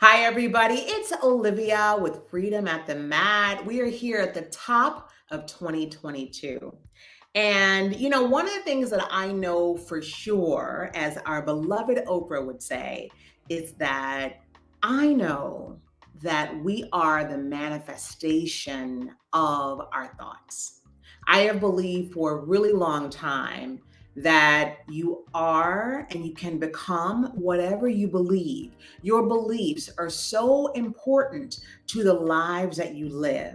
Hi, everybody. It's Olivia with Freedom at the Mat. We are here at the top of 2022. And, one of the things that I know for sure, as our beloved Oprah would say, is that I know that we are the manifestation of our thoughts. I have believed for a really long time that you are and you can become whatever you believe. Your beliefs are so important to the lives that you live.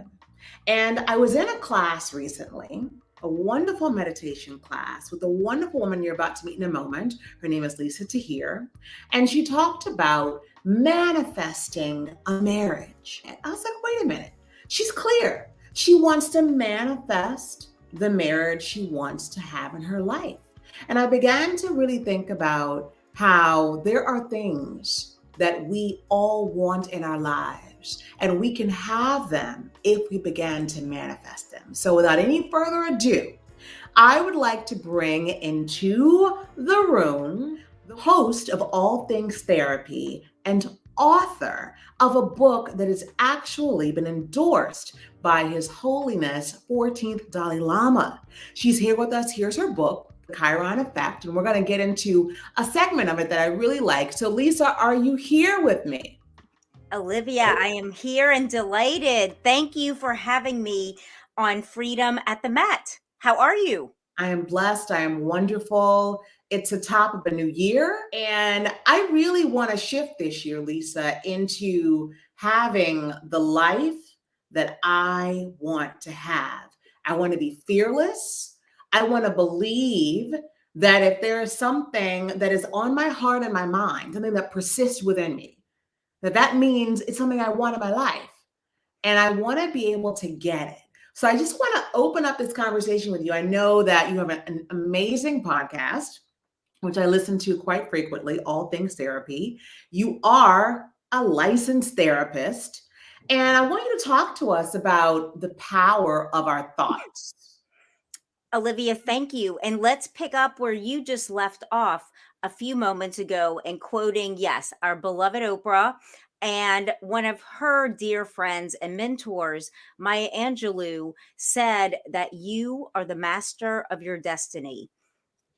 And I was in a class recently, a wonderful meditation class with a wonderful woman you're about to meet in a moment. Her name is Lisa Tahir. And she talked about manifesting a marriage. And I was like, wait a minute. She's clear. She wants to manifest the marriage she wants to have in her life. And I began to really think about how there are things that we all want in our lives, and we can have them if we began to manifest them. So without any further ado, I would like to bring into the room the host of All Things Therapy and author of a book that has actually been endorsed by His Holiness 14th Dalai Lama. She's here with us. Here's her book, The Chiron Effect, and we're going to get into a segment of it that I really like. So, Lisa, are you here with me? Olivia, I am here and delighted. Thank you for having me on Freedom at the Mat. How are you? I am blessed. I am wonderful. It's the top of a new year. And I really want to shift this year, Lisa, into having the life that I want to have. I want to be fearless. I want to believe that if there is something that is on my heart and my mind, something that persists within me, that means it's something I want in my life. And I want to be able to get it. So I just want to open up this conversation with you. I know that you have an amazing podcast, which I listen to quite frequently, All Things Therapy. You are a licensed therapist. And I want you to talk to us about the power of our thoughts. Olivia, thank you. And let's pick up where you just left off a few moments ago and quoting, yes, our beloved Oprah and one of her dear friends and mentors, Maya Angelou, said that you are the master of your destiny.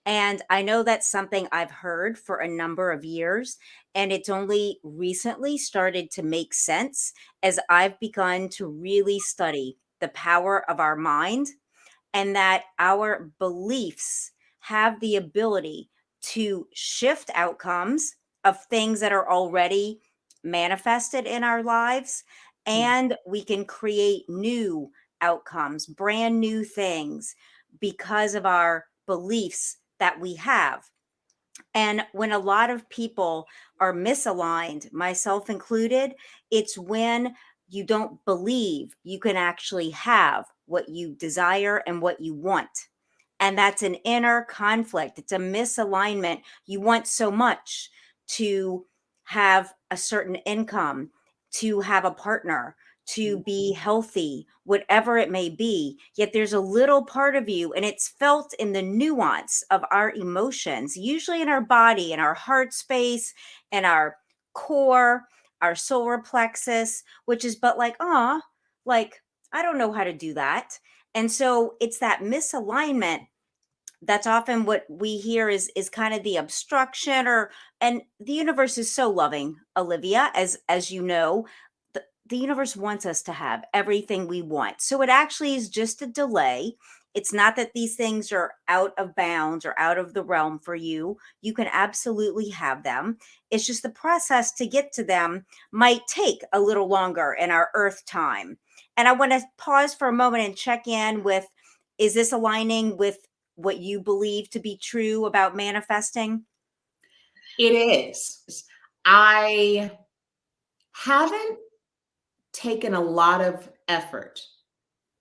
And I know that's something I've heard for a number of years, and it's only recently started to make sense as I've begun to really study the power of our mind and that our beliefs have the ability to shift outcomes of things that are already manifested in our lives. And we can create new outcomes, brand new things because of our beliefs that we have. And when a lot of people are misaligned, myself included, it's when you don't believe you can actually have what you desire and what you want. And that's an inner conflict. It's a misalignment. You want so much to have a certain income, to have a partner, to be healthy, whatever it may be. Yet there's a little part of you, and it's felt in the nuance of our emotions, usually in our body, in our heart space, in our core, our solar plexus, which is but like, like, I don't know how to do that. And so it's that misalignment that's often what we hear is kind of the obstruction or and the universe is so loving, Olivia, as you know, the universe wants us to have everything we want. So it actually is just a delay. It's not that these things are out of bounds or out of the realm for you. You can absolutely have them. It's just the process to get to them might take a little longer in our earth time. And I want to pause for a moment and check in with, is this aligning with what you believe to be true about manifesting? It is. I haven't taken a lot of effort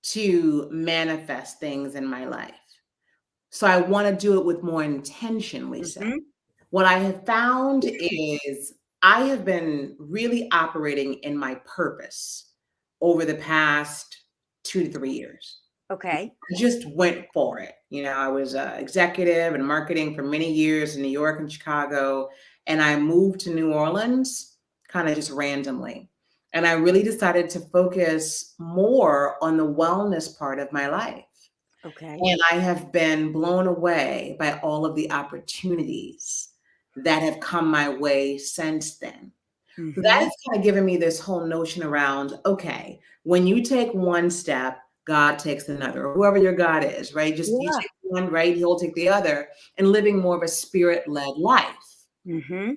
to manifest things in my life. So I want to do it with more intention, Lisa. Hmm. What I have found is I have been really operating in my purpose over the past 2 to 3 years. Okay. I just went for it. I was executive and marketing for many years in New York and Chicago, and I moved to New Orleans kind of just randomly. And I really decided to focus more on the wellness part of my life. Okay. And I have been blown away by all of the opportunities that have come my way since then. So that Mm-hmm. has kind of given me this whole notion around, okay, when you take one step, God takes another, or whoever your God is, right? Just you Yeah. take one, right? He'll take the other, and living more of a spirit-led life. Mm-hmm.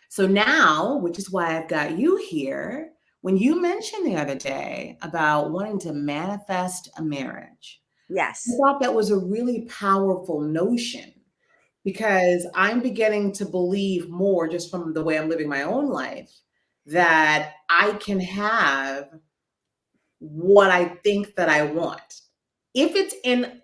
So now, which is why I've got you here, when you mentioned the other day about wanting to manifest a marriage, I Yes. thought that was a really powerful notion because I'm beginning to believe more just from the way I'm living my own life that I can have what I think that I want if it's in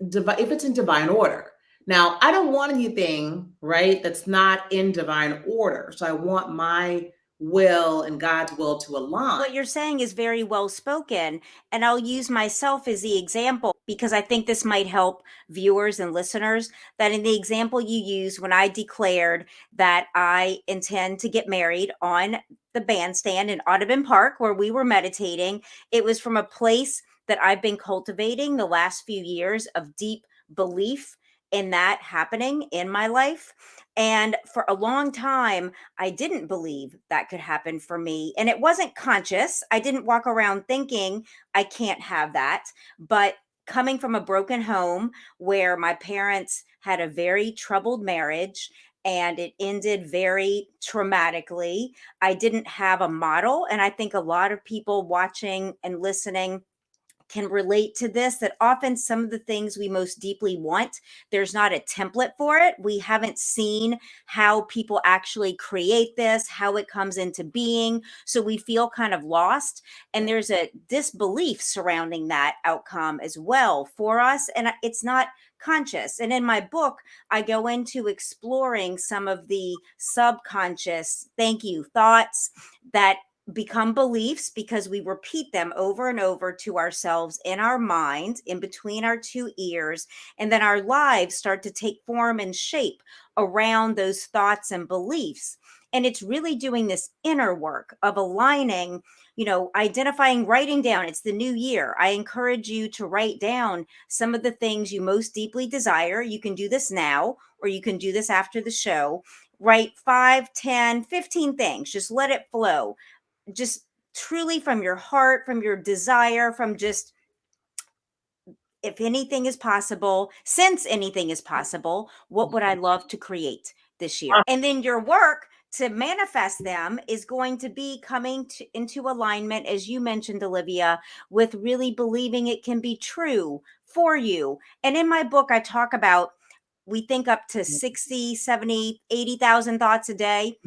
divine order. Now, I don't want anything, right, that's not in divine order. So I want my will and God's will to align. What you're saying is very well spoken. And I'll use myself as the example because I think this might help viewers and listeners. That in the example you use, when I declared that I intend to get married on the bandstand in Audubon Park, where we were meditating, it was from a place that I've been cultivating the last few years of deep belief in that happening in my life. And for a long time, I didn't believe that could happen for me. And it wasn't conscious. I didn't walk around thinking I can't have that. But coming from a broken home where my parents had a very troubled marriage and it ended very traumatically, I didn't have a model. And I think a lot of people watching and listening can relate to this, that often some of the things we most deeply want, there's not a template for it. We haven't seen how people actually create this, how it comes into being. So we feel kind of lost. And there's a disbelief surrounding that outcome as well for us. And it's not conscious. And in my book, I go into exploring some of the subconscious, thank you, thoughts that become beliefs because we repeat them over and over to ourselves in our mind, in between our two ears. And then our lives start to take form and shape around those thoughts and beliefs. And it's really doing this inner work of aligning, identifying, writing down. It's the new year. I encourage you to write down some of the things you most deeply desire. You can do this now, or you can do this after the show. Write 5, 10, 15 things. Just let it flow, just truly from your heart, from your desire, from just, if anything is possible, since anything is possible, what would I love to create this year? And then your work to manifest them is going to be coming into alignment, as you mentioned, Olivia, with really believing it can be true for you. And in my book, I talk about, we think up to 60, 70, 80,000 thoughts a day.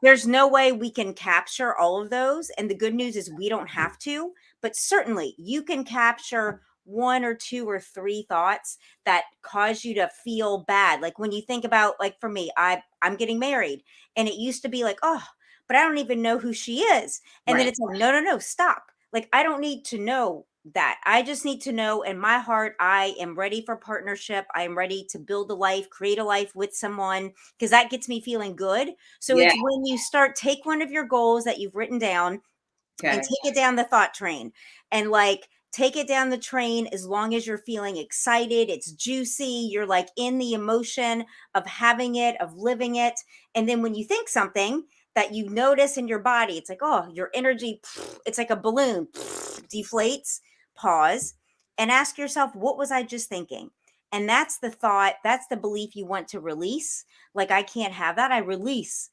There's no way we can capture all of those. And the good news is we don't have to, but certainly you can capture one or two or three thoughts that cause you to feel bad. Like when you think about, like for me, I'm getting married, and it used to be like, oh, but I don't even know who she is. And then Right. it's like, no, no, no, stop. Like I don't need to know that. I just need to know in my heart, I am ready for partnership. I am ready to build a life, create a life with someone, because that gets me feeling good. So Yeah. it's when you start, take one of your goals that you've written down and Okay. take it down the thought train, and like take it down the train as long as you're feeling excited, it's juicy, you're like in the emotion of having it, of living it. And then when you think something that you notice in your body, it's like, oh, your energy, it's like a balloon, deflates. Pause and ask yourself, what was I just thinking? And that's the thought, that's the belief you want to release. Like, I can't have that. I release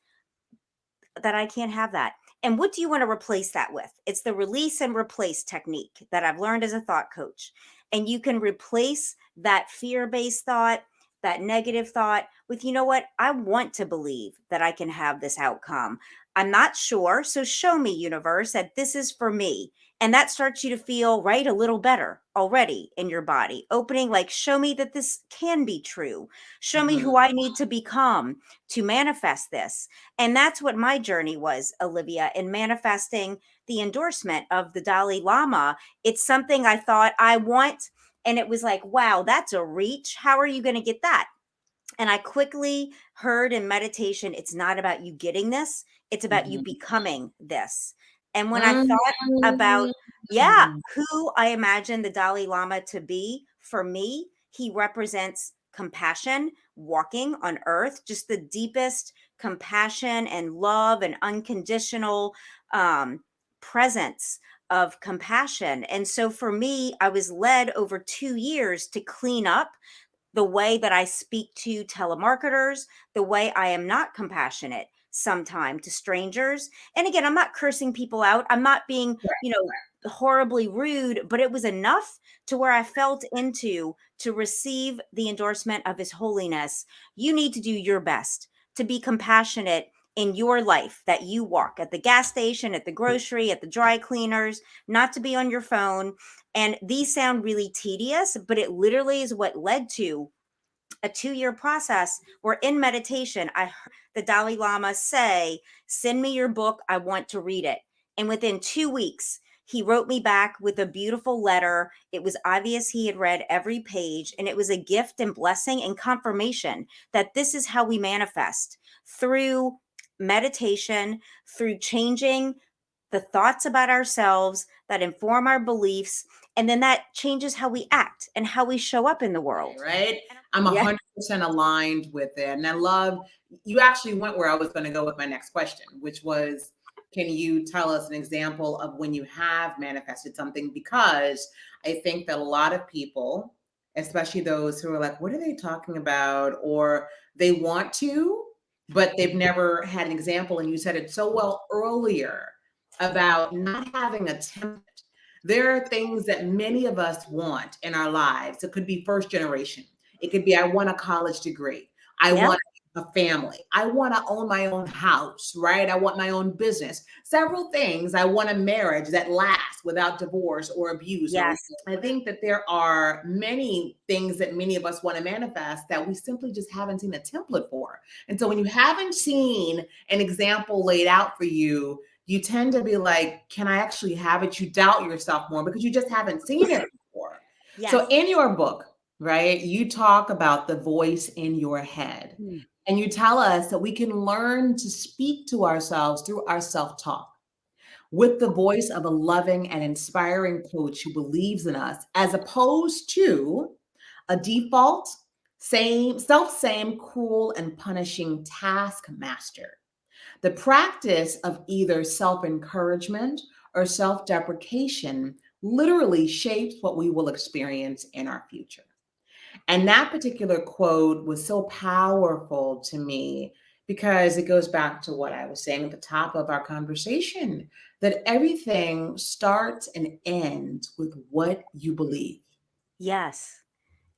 that I can't have that. And what do you want to replace that with? It's the release and replace technique that I've learned as a thought coach. And you can replace that fear based thought, that negative thought with, you know what? I want to believe that I can have this outcome. I'm not sure. So show me, universe, that this is for me. And that starts you to feel right a little better already in your body. Opening, like, show me that this can be true. Show me Mhm. who I need to become to manifest this. And that's what my journey was, Olivia, in manifesting the endorsement of the Dalai Lama. It's something I thought I want. And it was like, wow, that's a reach. How are you going to get that? And I quickly heard in meditation, it's not about you getting this, It's about you Mhm. becoming this. And when I Mm. thought about, yeah, who I imagine the Dalai Lama to be, for me, he represents compassion, walking on earth, just the deepest compassion and love and unconditional presence of compassion. And so for me, I was led over 2 years to clean up the way that I speak to telemarketers, the way I am not compassionate sometimes to strangers. And again, I'm not cursing people out. I'm not being, horribly rude, but it was enough to where I felt into to receive the endorsement of His Holiness. You need to do your best to be compassionate in your life that you walk at the gas station, at the grocery, at the dry cleaners, not to be on your phone. And these sound really tedious, but it literally is what led to a 2-year process where in meditation, I heard the Dalai Lama say, "Send me your book. I want to read it." And within 2 weeks, he wrote me back with a beautiful letter. It was obvious he had read every page, and it was a gift and blessing and confirmation that this is how we manifest through meditation, through changing the thoughts about ourselves that inform our beliefs, and then that changes how we act and how we show up in the world. Right? I'm Yeah. 100% aligned with it. And I love, you actually went where I was going to go with my next question, which was, can you tell us an example of when you have manifested something? Because I think that a lot of people, especially those who are like, what are they talking about? Or they want to, but they've never had an example. And you said it so well earlier about not having a template. There are things that many of us want in our lives. It could be first generation. It could be, I want a college degree. I Yep. want a family. I want to own my own house, right? I want my own business. Several things. I want a marriage that lasts without divorce or abuse. Or Yes. I think that there are many things that many of us want to manifest that we simply just haven't seen a template for. And so when you haven't seen an example laid out for you, you tend to be like, can I actually have it? You doubt yourself more because you just haven't seen it before. Yes. So in your book, right, you talk about the voice in your head. Mm. And you tell us that we can learn to speak to ourselves through our self-talk with the voice of a loving and inspiring coach who believes in us, as opposed to a default, same, cruel, and punishing taskmaster. The practice of either self encouragement or self deprecation literally shapes what we will experience in our future. And that particular quote was so powerful to me because it goes back to what I was saying at the top of our conversation, that everything starts and ends with what you believe. Yes.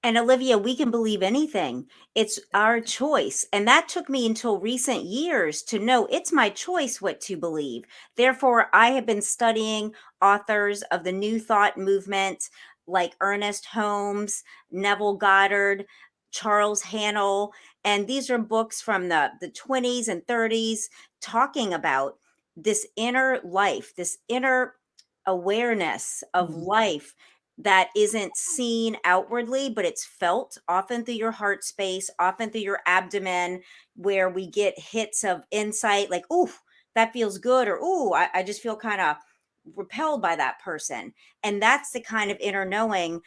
And Olivia, we can believe anything. It's our choice. And that took me until recent years to know it's my choice what to believe. Therefore, I have been studying authors of the New Thought movement like Ernest Holmes, Neville Goddard, Charles Hannell. And these are books from the 20s and 30s talking about this inner life, this inner awareness of Mhm. life that isn't seen outwardly, but it's felt often through your heart space, often through your abdomen, where we get hits of insight like, ooh, that feels good, or ooh, I just feel kind of repelled by that person. And that's the kind of inner knowing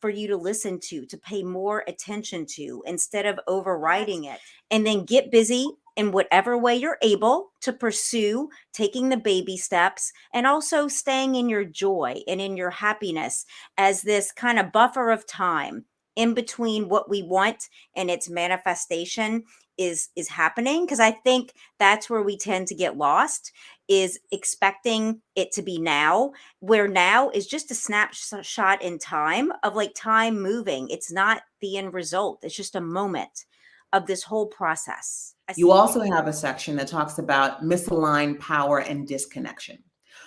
for you to listen to pay more attention to instead of overriding it. And then get busy in whatever way you're able to pursue taking the baby steps and also staying in your joy and in your happiness as this kind of buffer of time in between what we want and its manifestation is happening, because I think that's where we tend to get lost, is expecting it to be now, where now is just a snapshot in time of like time moving. It's not the end result, it's just a moment of this whole process. You also have a section that talks about misaligned power and disconnection.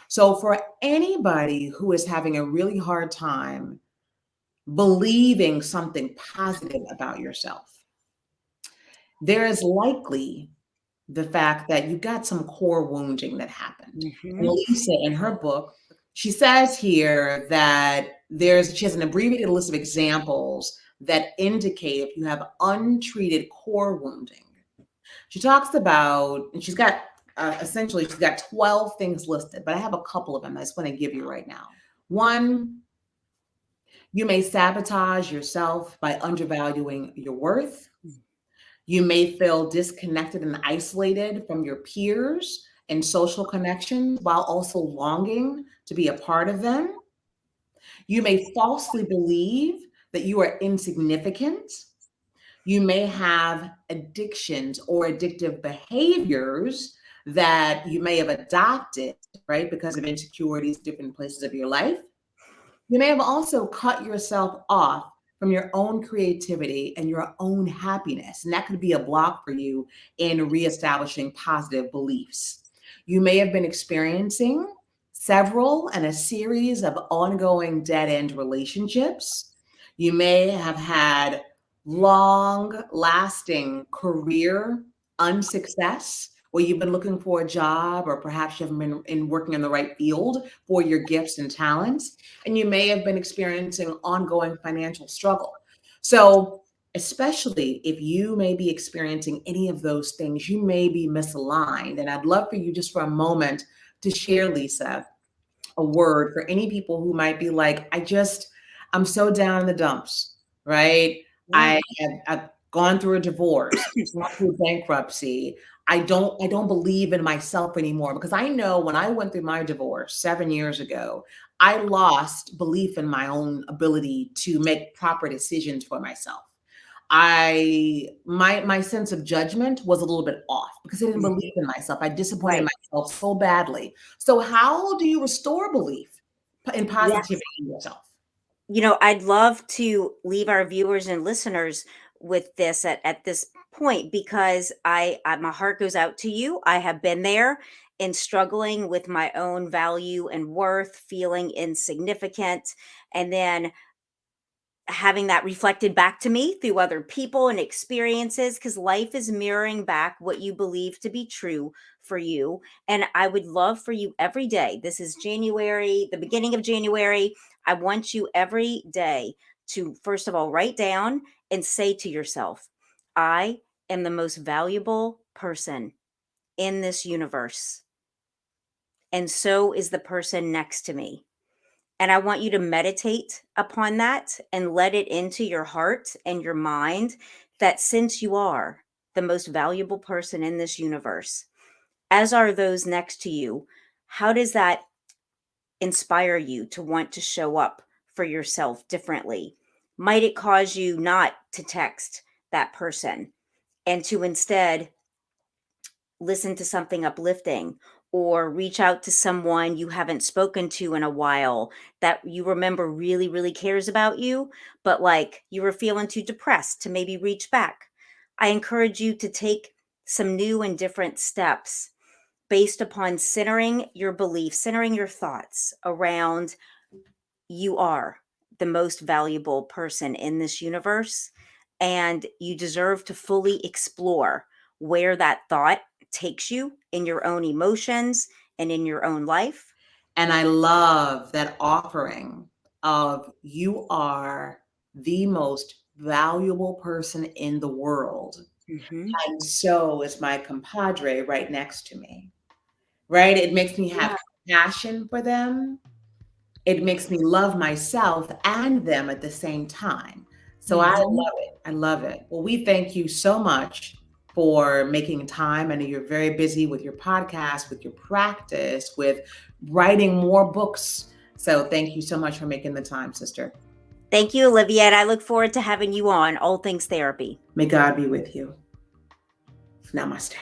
So, for anybody who is having a really hard time believing something positive about yourself, there is likely the fact that you got some core wounding that happened. And Mhm. Lisa, in her book, she says here that she has an abbreviated list of examples that indicate if you have untreated core wounding. She talks about, and she's got essentially, she's got 12 things listed, but I have a couple of them I just want to give you right now. One, you may sabotage yourself by undervaluing your worth. You may feel disconnected and isolated from your peers and social connections while also longing to be a part of them. You may falsely believe that you are insignificant. You may have addictions or addictive behaviors that you may have adopted, right, because of insecurities, different places of your life. You may have also cut yourself off from your own creativity and your own happiness. And that could be a block for you in reestablishing positive beliefs. You may have been experiencing several and a series of ongoing dead end relationships. You may have had long lasting career unsuccess where you've been looking for a job, or perhaps you haven't been working in the right field for your gifts and talents, and you may have been experiencing ongoing financial struggle. So, especially if you may be experiencing any of those things, you may be misaligned. And I'd love for you just for a moment to share, Lisa, a word for any people who might be like, I'm so down in the dumps, right? Yeah. I've gone through a divorce, gone through bankruptcy. I don't believe in myself anymore, because I know when I went through my divorce 7 years ago, I lost belief in my own ability to make proper decisions for myself. My sense of judgment was a little bit off because I didn't believe in myself. I disappointed Right. myself so badly. So how do you restore belief in Yeah. positivity in yourself? I'd love to leave our viewers and listeners with this at this point, because my heart goes out to you. I have been there in struggling with my own value and worth, feeling insignificant, and then having that reflected back to me through other people and experiences, because life is mirroring back what you believe to be true for you. And I would love for you every day. This is January, the beginning of January. I want you every day to, first of all, write down and say to yourself, I am the most valuable person in this universe. And so is the person next to me. And I want you to meditate upon that and let it into your heart and your mind, that since you are the most valuable person in this universe, as are those next to you, how does that inspire you to want to show up for yourself differently? Might it cause you not to text that person and to instead listen to something uplifting, or reach out to someone you haven't spoken to in a while that you remember really, really cares about you, but like you were feeling too depressed to maybe reach back? I encourage you to take some new and different steps based upon centering your beliefs, centering your thoughts around you are the most valuable person in this universe, and you deserve to fully explore where that thought takes you in your own emotions and in your own life. And I love that offering of you are the most valuable person in the world. Hmm. And so is my compadre right next to me, right? It makes me have Yeah. compassion for them. It makes me love myself and them at the same time. So I Hmm. love it. I love it. Well, we thank you so much for making time. I know you're very busy with your podcast, with your practice, with writing more books. So thank you so much for making the time, sister. Thank you, Olivia. And I look forward to having you on All Things Therapy. May God be with you. Namaste.